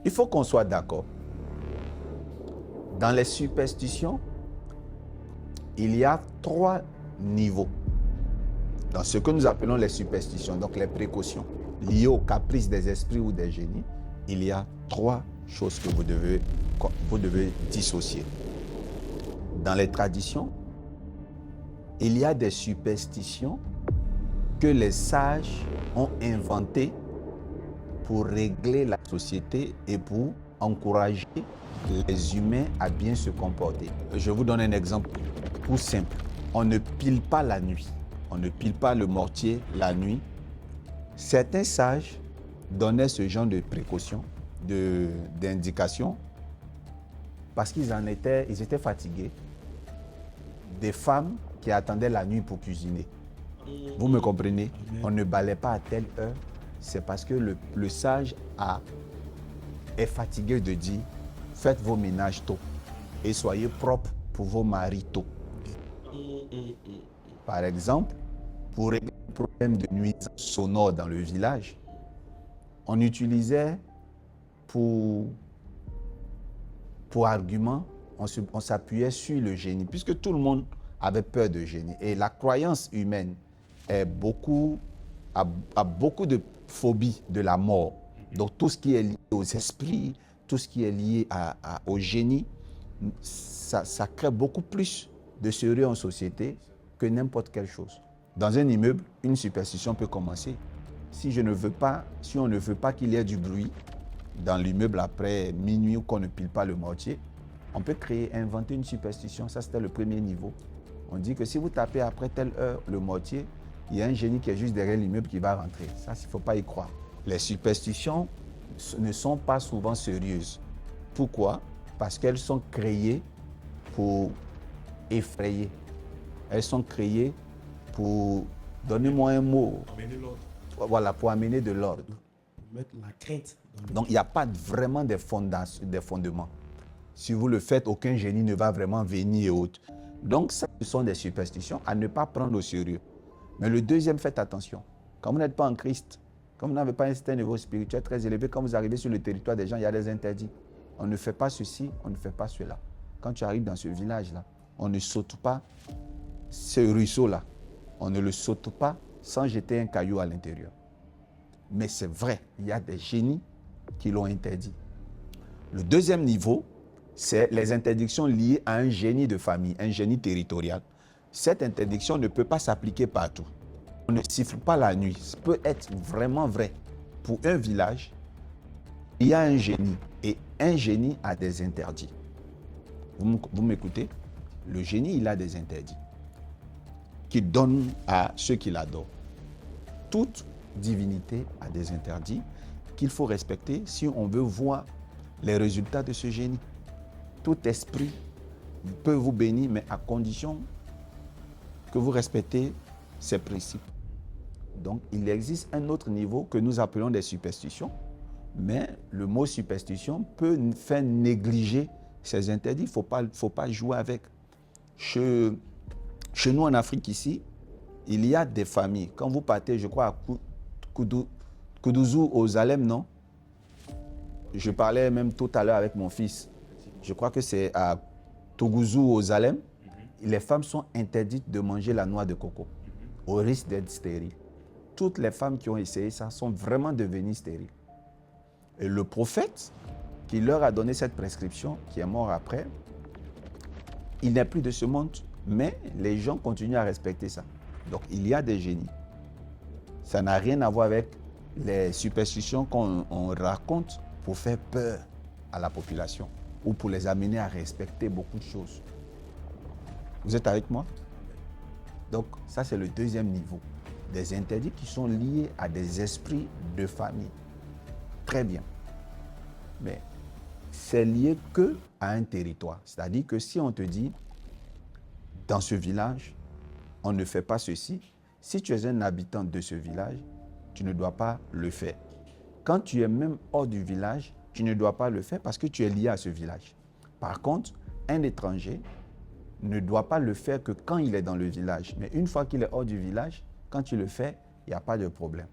Il faut qu'on soit d'accord. Dans les superstitions, il y a 3 niveaux. Dans ce que nous appelons les superstitions, donc les précautions, liées aux caprices des esprits ou des génies, il y a 3 choses que vous devez dissocier. Dans les traditions, il y a des superstitions que les sages ont inventées pour régler la société et pour encourager les humains à bien se comporter. Je vous donne un exemple tout simple. On ne pile pas la nuit. On ne pile pas le mortier la nuit. Certains sages donnaient ce genre de précautions, d'indications, parce qu'ils étaient fatigués des femmes qui attendaient la nuit pour cuisiner. Vous me comprenez? On ne balaie pas à telle heure. C'est parce que le sage est fatigué de dire « Faites vos ménages tôt et soyez propres pour vos maris tôt. » Par exemple, pour régler le problème de nuisance sonore dans le village, on utilisait pour argument, on s'appuyait sur le génie, puisque tout le monde avait peur de génie. Et la croyance humaine a beaucoup de phobie de la mort. Donc tout ce qui est lié aux esprits, tout ce qui est lié au génie, ça crée beaucoup plus de sérieux en société que n'importe quelle chose. Dans un immeuble, une superstition peut commencer. Si on ne veut pas qu'il y ait du bruit dans l'immeuble après minuit ou qu'on ne pile pas le mortier, on peut inventer une superstition. Ça, c'était le premier niveau. On dit que si vous tapez après telle heure le mortier, il y a un génie qui est juste derrière l'immeuble qui va rentrer. Ça, il ne faut pas y croire. Les superstitions ne sont pas souvent sérieuses. Pourquoi? Parce qu'elles sont créées pour effrayer. Elles sont créées pour, donnez-moi un mot. Amener l'ordre. Voilà, pour amener de l'ordre. Mettre la crainte. Donc, il n'y a pas vraiment des fondements. Si vous le faites, aucun génie ne va vraiment venir et autres. Donc, ça, ce sont des superstitions à ne pas prendre au sérieux. Mais le deuxième, faites attention. Quand vous n'êtes pas en Christ, comme vous n'avez pas un certain niveau spirituel très élevé, quand vous arrivez sur le territoire des gens, il y a des interdits. On ne fait pas ceci, on ne fait pas cela. Quand tu arrives dans ce village-là, on ne saute pas ce ruisseau-là. On ne le saute pas sans jeter un caillou à l'intérieur. Mais c'est vrai, il y a des génies qui l'ont interdit. Le deuxième niveau, c'est les interdictions liées à un génie de famille, un génie territorial. Cette interdiction ne peut pas s'appliquer partout. On ne siffle pas la nuit. Ça peut être vraiment vrai. Pour un village, il y a un génie et un génie a des interdits. Vous m'écoutez? Le génie, il a des interdits qu'il donne à ceux qui l'adorent. Toute divinité a des interdits qu'il faut respecter si on veut voir les résultats de ce génie. Tout esprit peut vous bénir, mais à condition que vous respectez ces principes. Donc, il existe un autre niveau que nous appelons des superstitions, mais le mot superstition peut faire négliger ces interdits. Il ne faut pas jouer avec. Chez nous en Afrique ici, il y a des familles. Quand vous partez, je crois, à Koudouzou, aux Zalem, non? Je parlais même tout à l'heure avec mon fils. Je crois que c'est à Tougouzou, aux Zalem. Les femmes sont interdites de manger la noix de coco, au risque d'être stériles. Toutes les femmes qui ont essayé ça sont vraiment devenues stériles. Et le prophète qui leur a donné cette prescription, qui est mort après, il n'est plus de ce monde, mais les gens continuent à respecter ça. Donc il y a des génies. Ça n'a rien à voir avec les superstitions qu'on raconte pour faire peur à la population ou pour les amener à respecter beaucoup de choses. Vous êtes avec moi? Donc ça, c'est le deuxième niveau. Des interdits qui sont liés à des esprits de famille. Très bien. Mais c'est lié qu'à un territoire. C'est-à-dire que si on te dit, dans ce village, on ne fait pas ceci, si tu es un habitant de ce village, tu ne dois pas le faire. Quand tu es même hors du village, tu ne dois pas le faire parce que tu es lié à ce village. Par contre, un étranger ne doit pas le faire que quand il est dans le village. Mais une fois qu'il est hors du village, quand tu le fais, il n'y a pas de problème.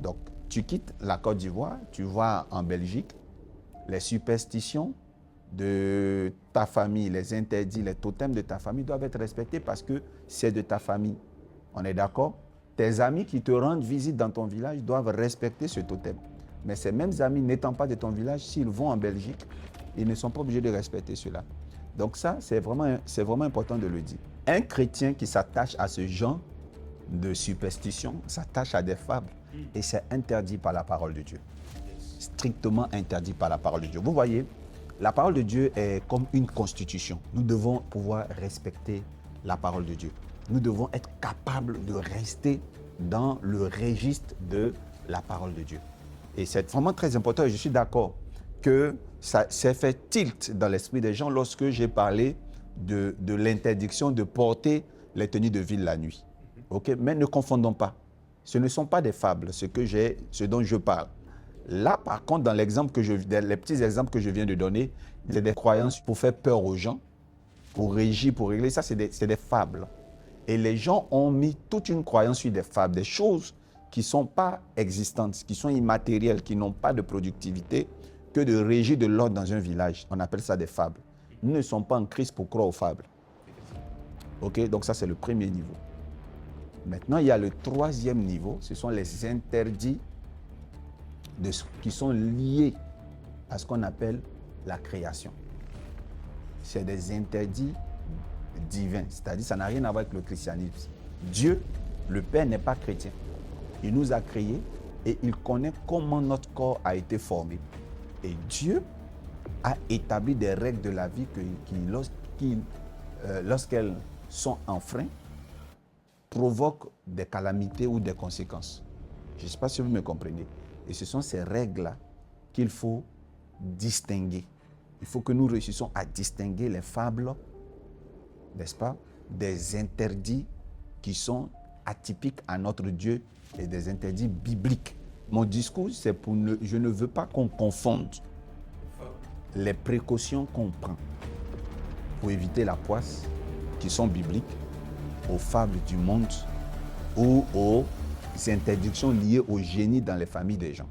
Donc, tu quittes la Côte d'Ivoire, tu vas en Belgique, les superstitions de ta famille, les interdits, les totems de ta famille doivent être respectés parce que c'est de ta famille. On est d'accord? Tes amis qui te rendent visite dans ton village doivent respecter ce totem. Mais ces mêmes amis n'étant pas de ton village, s'ils vont en Belgique, ils ne sont pas obligés de respecter cela. Donc ça, c'est vraiment important de le dire. Un chrétien qui s'attache à ce genre de superstition s'attache à des fables et c'est interdit par la parole de Dieu. Strictement interdit par la parole de Dieu. Vous voyez, la parole de Dieu est comme une constitution. Nous devons pouvoir respecter la parole de Dieu. Nous devons être capables de rester dans le registre de la parole de Dieu. Et c'est vraiment très important et je suis d'accord que ça s'est fait tilt dans l'esprit des gens lorsque j'ai parlé de l'interdiction de porter les tenues de ville la nuit. Okay? Mais ne confondons pas. Ce ne sont pas des fables, ce dont je parle. Là, par contre, dans les petits exemples que je viens de donner, c'est des croyances pour faire peur aux gens, pour régir, pour régler. Ça, c'est des fables. Et les gens ont mis toute une croyance sur des fables, des choses qui ne sont pas existantes, qui sont immatérielles, qui n'ont pas de productivité, que de régir de l'ordre dans un village. On appelle ça des fables. Nous ne sommes pas en Christ pour croire aux fables. OK? Donc ça, c'est le premier niveau. Maintenant, il y a le troisième niveau. Ce sont les interdits qui sont liés à ce qu'on appelle la création. C'est des interdits divins. C'est-à-dire, ça n'a rien à voir avec le christianisme. Dieu, le Père, n'est pas chrétien. Il nous a créés et il connaît comment notre corps a été formé. Et Dieu a établi des règles de la vie qui, lorsqu'elles sont enfreintes, provoquent des calamités ou des conséquences. Je ne sais pas si vous me comprenez. Et ce sont ces règles-là qu'il faut distinguer. Il faut que nous réussissions à distinguer les fables, n'est-ce pas, des interdits qui sont atypiques à notre Dieu et des interdits bibliques. Mon discours, c'est je ne veux pas qu'on confonde les précautions qu'on prend pour éviter la poisse, qui sont bibliques, aux fables du monde ou aux interdictions liées au génie dans les familles des gens.